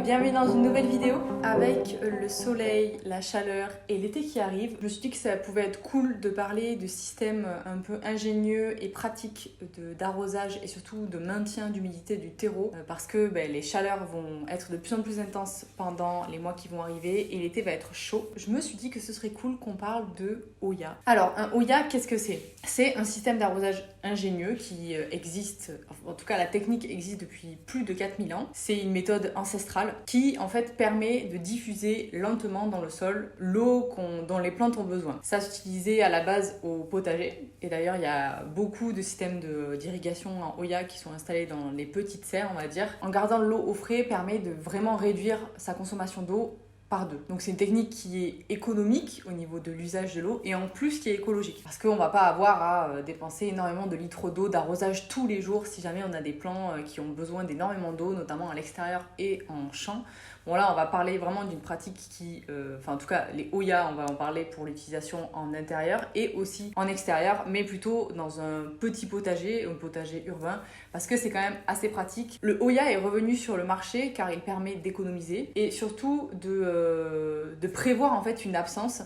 bienvenue dans une nouvelle vidéo. Avec le soleil, la chaleur et l'été qui arrive, je me suis dit que ça pouvait être cool de parler de systèmes un peu ingénieux et pratiques d'arrosage et surtout de maintien d'humidité du terreau parce que les chaleurs vont être de plus en plus intenses pendant les mois qui vont arriver et l'été va être chaud. Je me suis dit que ce serait cool qu'on parle de Oya. Alors un Oya, qu'est-ce que c'est? C'est un système d'arrosage ingénieux qui existe, en tout cas la technique existe depuis plus de 4000 ans. C'est une méthode ancestrale qui en fait permet de diffuser lentement dans le sol l'eau dont les plantes ont besoin. Ça s'utilisait à la base au potager et d'ailleurs il y a beaucoup de systèmes d'irrigation en Oya qui sont installés dans les petites serres, on va dire. En gardant l'eau au frais permet de vraiment réduire sa consommation d'eau par deux. Donc c'est une technique qui est économique au niveau de l'usage de l'eau et en plus qui est écologique. Parce qu'on va pas avoir à dépenser énormément de litres d'eau d'arrosage tous les jours si jamais on a des plants qui ont besoin d'énormément d'eau, notamment à l'extérieur et en champ. Bon là on va parler vraiment d'une pratique qui, en tout cas les Oya on va en parler pour l'utilisation en intérieur et aussi en extérieur, mais plutôt dans un petit potager, un potager urbain, parce que c'est quand même assez pratique. Le Oya est revenu sur le marché car il permet d'économiser et surtout de prévoir en fait une absence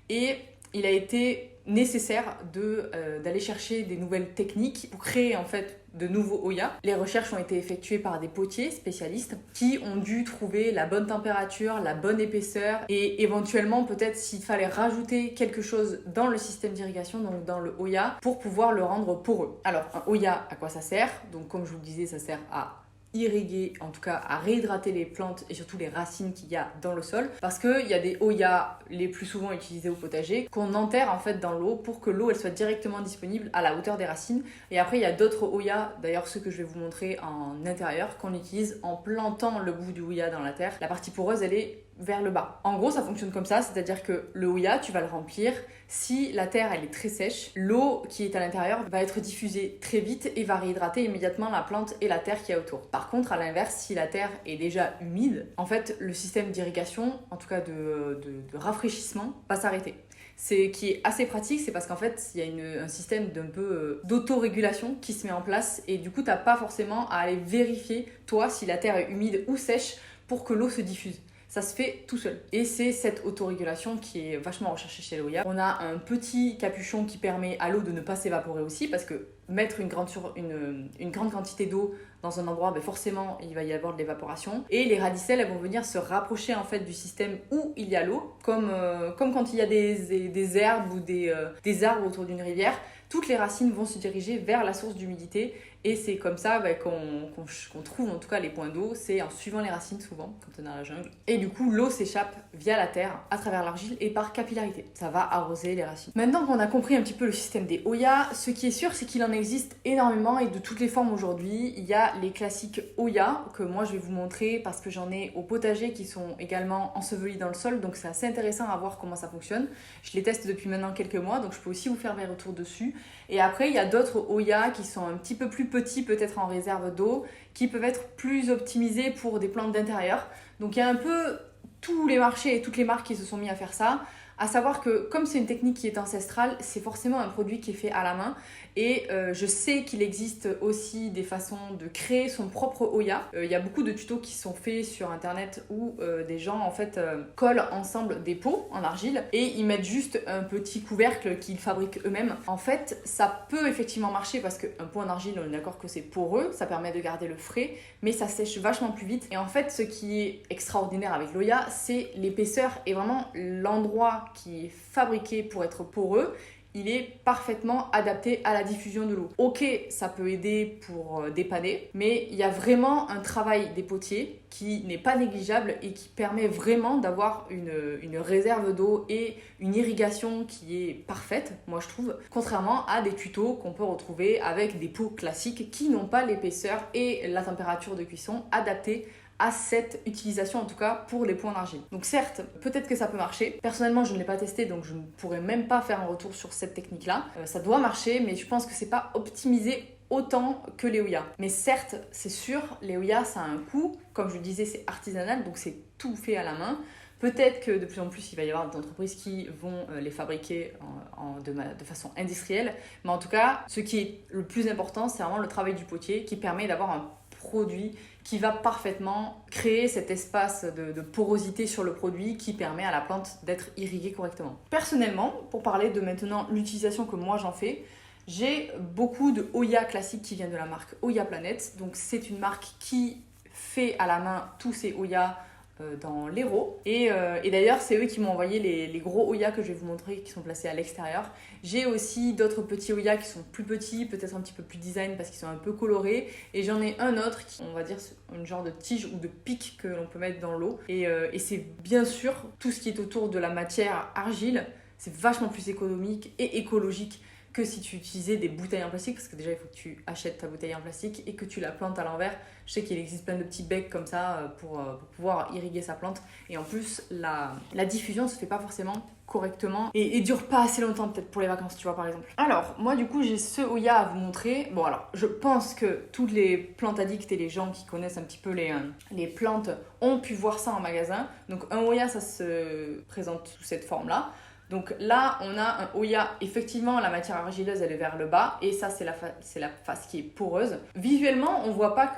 et il a été nécessaire d'aller chercher des nouvelles techniques pour créer en fait de nouveaux Oya. Les recherches ont été effectuées par des potiers spécialistes qui ont dû trouver la bonne température, la bonne épaisseur et éventuellement peut-être s'il fallait rajouter quelque chose dans le système d'irrigation, donc dans le Oya, pour pouvoir le rendre poreux. Alors un Oya, à quoi ça sert? Donc comme je vous le disais, ça sert à irriguer, en tout cas à réhydrater les plantes et surtout les racines qu'il y a dans le sol, parce qu'il y a des Oya les plus souvent utilisés au potager qu'on enterre en fait dans l'eau pour que l'eau elle soit directement disponible à la hauteur des racines. Et après il y a d'autres Oya, d'ailleurs ceux que je vais vous montrer en intérieur, qu'on utilise en plantant le bout du Oya dans la terre. La partie poreuse elle est vers le bas. En gros ça fonctionne comme ça, c'est-à-dire que le Oya tu vas le remplir, si la terre elle est très sèche, l'eau qui est à l'intérieur va être diffusée très vite et va réhydrater immédiatement la plante et la terre qui est autour. Par contre à l'inverse, si la terre est déjà humide, en fait le système d'irrigation, en tout cas de rafraîchissement, va s'arrêter. C'est qui est assez pratique, c'est parce qu'en fait il y a un système d'un peu d'autorégulation qui se met en place et du coup t'as pas forcément à aller vérifier toi si la terre est humide ou sèche pour que l'eau se diffuse. Ça se fait tout seul. Et c'est cette autorégulation qui est vachement recherchée chez l'Oya. On a un petit capuchon qui permet à l'eau de ne pas s'évaporer aussi, parce que mettre une grande quantité d'eau dans un endroit, forcément il va y avoir de l'évaporation. Et les radicelles elles vont venir se rapprocher en fait du système où il y a l'eau, comme quand il y a des herbes ou des arbres autour d'une rivière. Toutes les racines vont se diriger vers la source d'humidité et c'est comme ça qu'on trouve en tout cas les points d'eau, c'est en suivant les racines souvent quand on est dans la jungle. Et du coup l'eau s'échappe via la terre, à travers l'argile et par capillarité. Ça va arroser les racines. Maintenant qu'on a compris un petit peu le système des Oya, ce qui est sûr c'est qu'il en existe énormément et de toutes les formes aujourd'hui. Il y a les classiques Oya que moi je vais vous montrer parce que j'en ai au potager qui sont également ensevelis dans le sol, donc c'est assez intéressant à voir comment ça fonctionne. Je les teste depuis maintenant quelques mois, donc je peux aussi vous faire mes retours dessus. Et après, il y a d'autres Oya qui sont un petit peu plus petits, peut-être en réserve d'eau, qui peuvent être plus optimisés pour des plantes d'intérieur. Donc il y a un peu tous les marchés et toutes les marques qui se sont mis à faire ça. À savoir que comme c'est une technique qui est ancestrale, c'est forcément un produit qui est fait à la main. Et je sais qu'il existe aussi des façons de créer son propre Oya. Il y a beaucoup de tutos qui sont faits sur internet où des gens en fait collent ensemble des pots en argile et ils mettent juste un petit couvercle qu'ils fabriquent eux-mêmes. En fait, ça peut effectivement marcher parce qu'un pot en argile, on est d'accord que c'est poreux, ça permet de garder le frais, mais ça sèche vachement plus vite. Et en fait, ce qui est extraordinaire avec l'Oya, c'est l'épaisseur et vraiment l'endroit qui est fabriqué pour être poreux. Il est parfaitement adapté à la diffusion de l'eau. Ok, ça peut aider pour dépanner, mais il y a vraiment un travail des potiers qui n'est pas négligeable et qui permet vraiment d'avoir une réserve d'eau et une irrigation qui est parfaite, moi je trouve, contrairement à des tutos qu'on peut retrouver avec des pots classiques qui n'ont pas l'épaisseur et la température de cuisson adaptée à cette utilisation, en tout cas pour les pots en argile. Donc certes, peut-être que ça peut marcher. Personnellement, je ne l'ai pas testé, donc je ne pourrais même pas faire un retour sur cette technique-là. Ça doit marcher, mais je pense que c'est pas optimisé autant que les Oya. Mais certes, c'est sûr, les Oya, ça a un coût. Comme je le disais, c'est artisanal, donc c'est tout fait à la main. Peut-être que de plus en plus, il va y avoir des entreprises qui vont les fabriquer de façon industrielle. Mais en tout cas, ce qui est le plus important, c'est vraiment le travail du potier qui permet d'avoir un produit qui va parfaitement créer cet espace de porosité sur le produit qui permet à la plante d'être irriguée correctement. Personnellement, pour parler de maintenant l'utilisation que moi j'en fais, j'ai beaucoup de Oya classiques qui viennent de la marque Oya Planet. Donc c'est une marque qui fait à la main tous ces Oya dans l'Hérault. Et d'ailleurs, c'est eux qui m'ont envoyé les gros Oya que je vais vous montrer qui sont placés à l'extérieur. J'ai aussi d'autres petits Oya qui sont plus petits, peut-être un petit peu plus design parce qu'ils sont un peu colorés. Et j'en ai un autre qui, on va dire, une genre de tige ou de pic que l'on peut mettre dans l'eau. Et c'est bien sûr tout ce qui est autour de la matière argile. C'est vachement plus économique et écologique que si tu utilisais des bouteilles en plastique, parce que déjà il faut que tu achètes ta bouteille en plastique et que tu la plantes à l'envers. Je sais qu'il existe plein de petits becs comme ça pour pouvoir irriguer sa plante. Et en plus, la diffusion se fait pas forcément correctement et dure pas assez longtemps peut-être pour les vacances, tu vois, par exemple. Alors, moi du coup, j'ai ce Oya à vous montrer. Bon, alors, je pense que toutes les plantes addicts et les gens qui connaissent un petit peu les plantes ont pu voir ça en magasin. Donc, un Oya, ça se présente sous cette forme-là. Donc là, on a un Oya, effectivement, la matière argileuse, elle est vers le bas, et ça, c'est la face qui est poreuse. Visuellement, on voit pas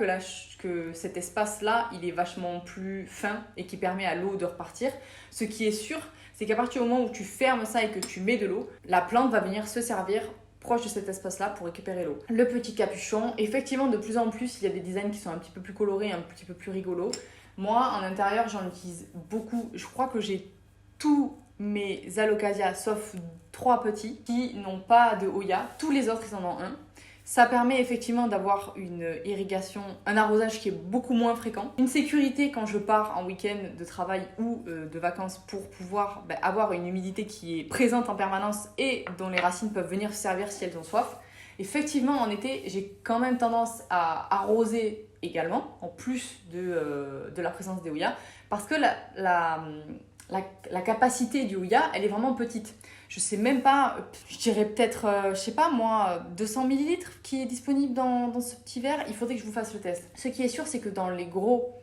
que cet espace-là, il est vachement plus fin et qui permet à l'eau de repartir. Ce qui est sûr, c'est qu'à partir du moment où tu fermes ça et que tu mets de l'eau, la plante va venir se servir proche de cet espace-là pour récupérer l'eau. Le petit capuchon, effectivement, de plus en plus, il y a des designs qui sont un petit peu plus colorés, un petit peu plus rigolos. Moi, en intérieur, j'en utilise beaucoup. Je crois que j'ai tout mes alocasias, sauf 3 petits, qui n'ont pas de Oya. Tous les autres, ils en ont un. Ça permet effectivement d'avoir une irrigation, un arrosage qui est beaucoup moins fréquent. Une sécurité quand je pars en week-end de travail ou de vacances pour pouvoir avoir une humidité qui est présente en permanence et dont les racines peuvent venir se servir si elles ont soif. Effectivement, en été, j'ai quand même tendance à arroser également, en plus de la présence des Oya, parce que la capacité du Oya, elle est vraiment petite. Je sais même pas, je dirais peut-être, je sais pas moi, 200 ml qui est disponible dans ce petit verre. Il faudrait que je vous fasse le test. Ce qui est sûr, c'est que dans les gros,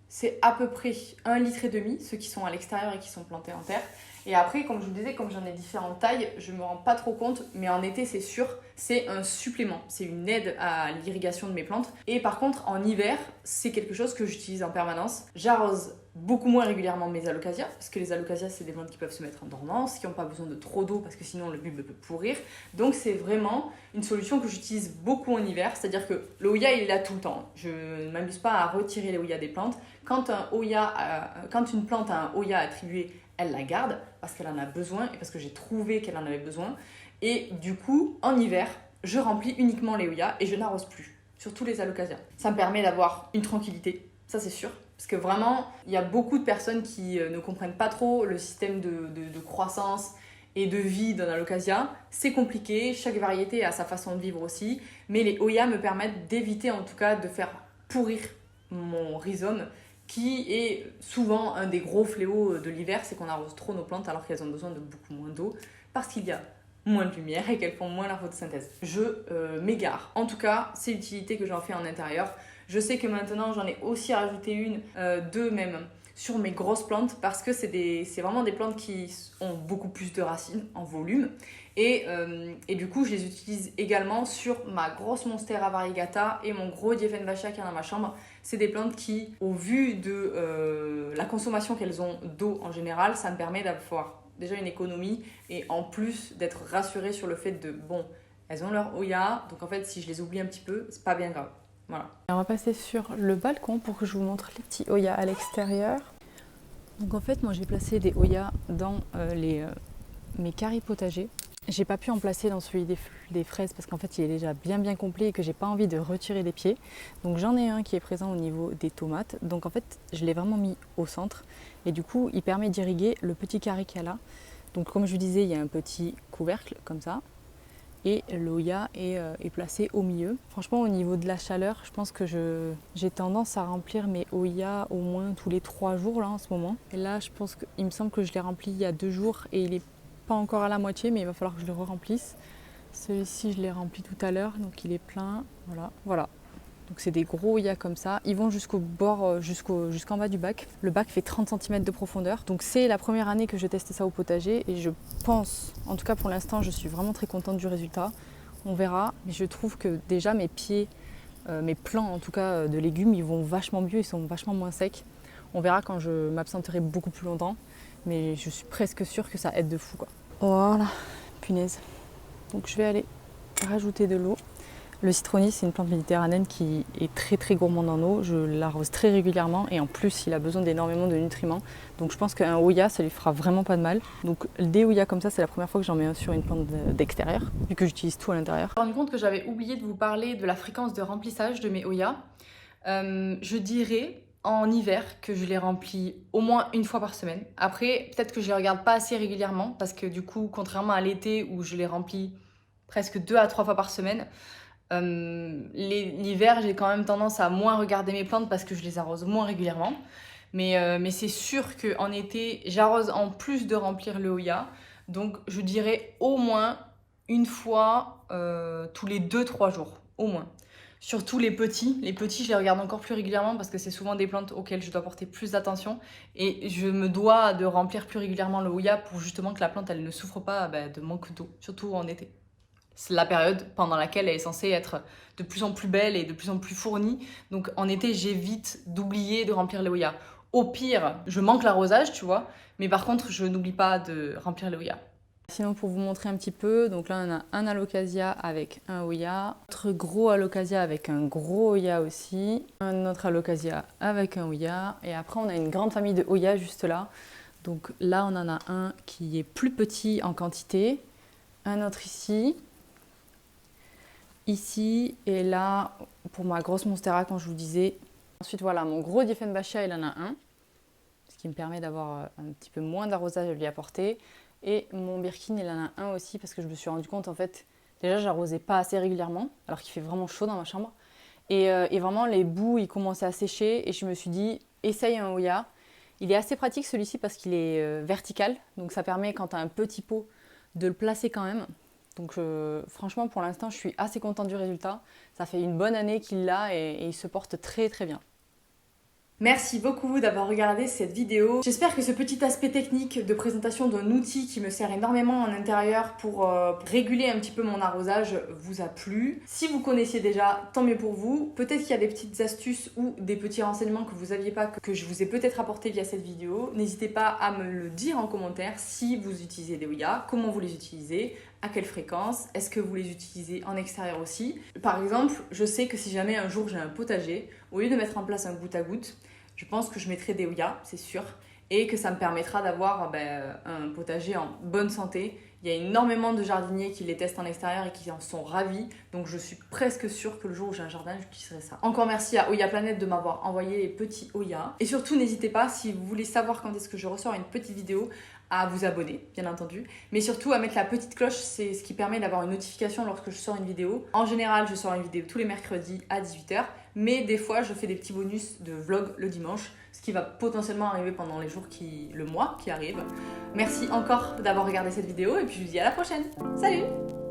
c'est à peu près 1,5 litre, ceux qui sont à l'extérieur et qui sont plantés en terre. Et après, comme je vous disais, comme j'en ai différentes tailles, je me rends pas trop compte, mais en été, c'est sûr, c'est un supplément. C'est une aide à l'irrigation de mes plantes. Et par contre, en hiver, c'est quelque chose que j'utilise en permanence. J'arrose beaucoup moins régulièrement mes alocasias, parce que les alocasias, c'est des plantes qui peuvent se mettre en dormance, qui n'ont pas besoin de trop d'eau, parce que sinon le bulbe peut pourrir. Donc c'est vraiment une solution que j'utilise beaucoup en hiver, c'est-à-dire que le Oya, il est là tout le temps. Je ne m'amuse pas à retirer les Oya des plantes. Quand une plante a un Oya attribué, elle la garde parce qu'elle en a besoin et parce que j'ai trouvé qu'elle en avait besoin. Et du coup, en hiver, je remplis uniquement les Oya et je n'arrose plus, surtout les alocasias. Ça me permet d'avoir une tranquillité, ça c'est sûr. Parce que vraiment, il y a beaucoup de personnes qui ne comprennent pas trop le système de croissance et de vie d'un alocasia. C'est compliqué, chaque variété a sa façon de vivre aussi. Mais les Oya me permettent d'éviter en tout cas de faire pourrir mon rhizome, qui est souvent un des gros fléaux de l'hiver, c'est qu'on arrose trop nos plantes alors qu'elles ont besoin de beaucoup moins d'eau, parce qu'il y a moins de lumière et qu'elles font moins la photosynthèse. Je m'égare. En tout cas, c'est l'utilité que j'en fais en intérieur. Je sais que maintenant, j'en ai aussi rajouté deux même, sur mes grosses plantes, parce que c'est vraiment des plantes qui ont beaucoup plus de racines en volume. Et du coup, je les utilise également sur ma grosse Monstera variegata et mon gros Dieffenbachia qui est dans ma chambre. C'est des plantes qui, au vu de la consommation qu'elles ont d'eau en général, ça me permet d'avoir déjà une économie et en plus d'être rassurée sur le fait de, bon, elles ont leur Oya, donc en fait, si je les oublie un petit peu, c'est pas bien grave. Voilà. On va passer sur le balcon pour que je vous montre les petits Oya à l'extérieur. Donc en fait, moi j'ai placé des Oya dans mes carrés potagers. J'ai pas pu en placer dans celui des fraises parce qu'en fait il est déjà bien complet et que j'ai pas envie de retirer les pieds. Donc j'en ai un qui est présent au niveau des tomates. Donc en fait je l'ai vraiment mis au centre et du coup il permet d'irriguer le petit carré qu'il y a là. Donc comme je vous disais, il y a un petit couvercle comme ça et l'Oya est placé au milieu. Franchement au niveau de la chaleur, je pense que j'ai tendance à remplir mes Oya au moins tous les 3 jours là en ce moment. Et là je pense qu'il me semble que je l'ai rempli il y a 2 jours et il est pas encore à la moitié, mais il va falloir que je le re-remplisse. Celui-ci, je l'ai rempli tout à l'heure, donc il est plein. Voilà. Donc c'est des gros Oya comme ça. Ils vont jusqu'au bord, jusqu'en bas du bac. Le bac fait 30 cm de profondeur. Donc c'est la première année que je teste ça au potager et je pense, en tout cas pour l'instant, je suis vraiment très contente du résultat. On verra, mais je trouve que déjà mes pieds mes plants en tout cas de légumes, ils vont vachement mieux, ils sont vachement moins secs. On verra quand je m'absenterai beaucoup plus longtemps, mais je suis presque sûre que ça aide de fou, quoi. Voilà, punaise. Donc je vais aller rajouter de l'eau. Le citronnier, c'est une plante méditerranéenne qui est très très gourmande en eau. Je l'arrose très régulièrement et en plus, il a besoin d'énormément de nutriments. Donc je pense qu'un Hoya, ça lui fera vraiment pas de mal. Donc des Hoya comme ça, c'est la première fois que j'en mets un sur une plante d'extérieur, vu que j'utilise tout à l'intérieur. Je me suis rendu compte que j'avais oublié de vous parler de la fréquence de remplissage de mes Hoya. Je dirais en hiver que je les remplis au moins une fois par semaine. Après, peut-être que je les regarde pas assez régulièrement parce que du coup, contrairement à l'été où je les remplis presque 2 à 3 fois par semaine, l'hiver, j'ai quand même tendance à moins regarder mes plantes parce que je les arrose moins régulièrement. Mais c'est sûr qu'en été, j'arrose en plus de remplir le Hoya. Donc, je dirais au moins une fois tous les 2-3 jours, au moins. Surtout les petits. Les petits, je les regarde encore plus régulièrement parce que c'est souvent des plantes auxquelles je dois porter plus d'attention. Et je me dois de remplir plus régulièrement le Hoya pour justement que la plante elle ne souffre pas de manque d'eau, surtout en été. C'est la période pendant laquelle elle est censée être de plus en plus belle et de plus en plus fournie. Donc en été, j'évite d'oublier de remplir les Hoya. Au pire, je manque l'arrosage, tu vois. Mais par contre, je n'oublie pas de remplir les Hoya. Sinon, pour vous montrer un petit peu, donc là on a un alocasia avec un Hoya, un gros alocasia avec un gros Hoya aussi, un autre alocasia avec un Hoya, et après on a une grande famille de Hoya juste là. Donc là on en a un qui est plus petit en quantité, un autre ici, et là pour ma grosse monstera quand je vous disais. Ensuite voilà, mon gros Dieffenbachia il en a un, ce qui me permet d'avoir un petit peu moins d'arrosage à lui apporter. Et mon Birkin, il en a un aussi parce que je me suis rendu compte, en fait, déjà, j'arrosais pas assez régulièrement, alors qu'il fait vraiment chaud dans ma chambre. Et vraiment, les bouts, ils commençaient à sécher et je me suis dit, essaye un Hoya. Il est assez pratique celui-ci parce qu'il est vertical, donc ça permet, quand tu as un petit pot, de le placer quand même. Donc franchement, pour l'instant, je suis assez contente du résultat. Ça fait une bonne année qu'il l'a et il se porte très très bien. Merci beaucoup d'avoir regardé cette vidéo. J'espère que ce petit aspect technique de présentation d'un outil qui me sert énormément en intérieur pour réguler un petit peu mon arrosage vous a plu. Si vous connaissiez déjà, tant mieux pour vous. Peut-être qu'il y a des petites astuces ou des petits renseignements que vous n'aviez pas, que je vous ai peut-être apporté via cette vidéo. N'hésitez pas à me le dire en commentaire si vous utilisez des Hoya, comment vous les utilisez, à quelle fréquence, est-ce que vous les utilisez en extérieur aussi. Par exemple, je sais que si jamais un jour j'ai un potager, au lieu de mettre en place un goutte à goutte, je pense que je mettrai des Hoya, c'est sûr, et que ça me permettra d'avoir un potager en bonne santé. Il y a énormément de jardiniers qui les testent en extérieur et qui en sont ravis, donc je suis presque sûre que le jour où j'ai un jardin, j'utiliserai ça. Encore merci à Hoya Planet de m'avoir envoyé les petits Hoya. Et surtout, n'hésitez pas, si vous voulez savoir quand est-ce que je ressors une petite vidéo, à vous abonner, bien entendu, mais surtout à mettre la petite cloche, c'est ce qui permet d'avoir une notification lorsque je sors une vidéo. En général, je sors une vidéo tous les mercredis à 18 h, mais des fois, je fais des petits bonus de vlog le dimanche, ce qui va potentiellement arriver pendant les jours le mois qui arrive. Merci encore d'avoir regardé cette vidéo et puis je vous dis à la prochaine. Salut!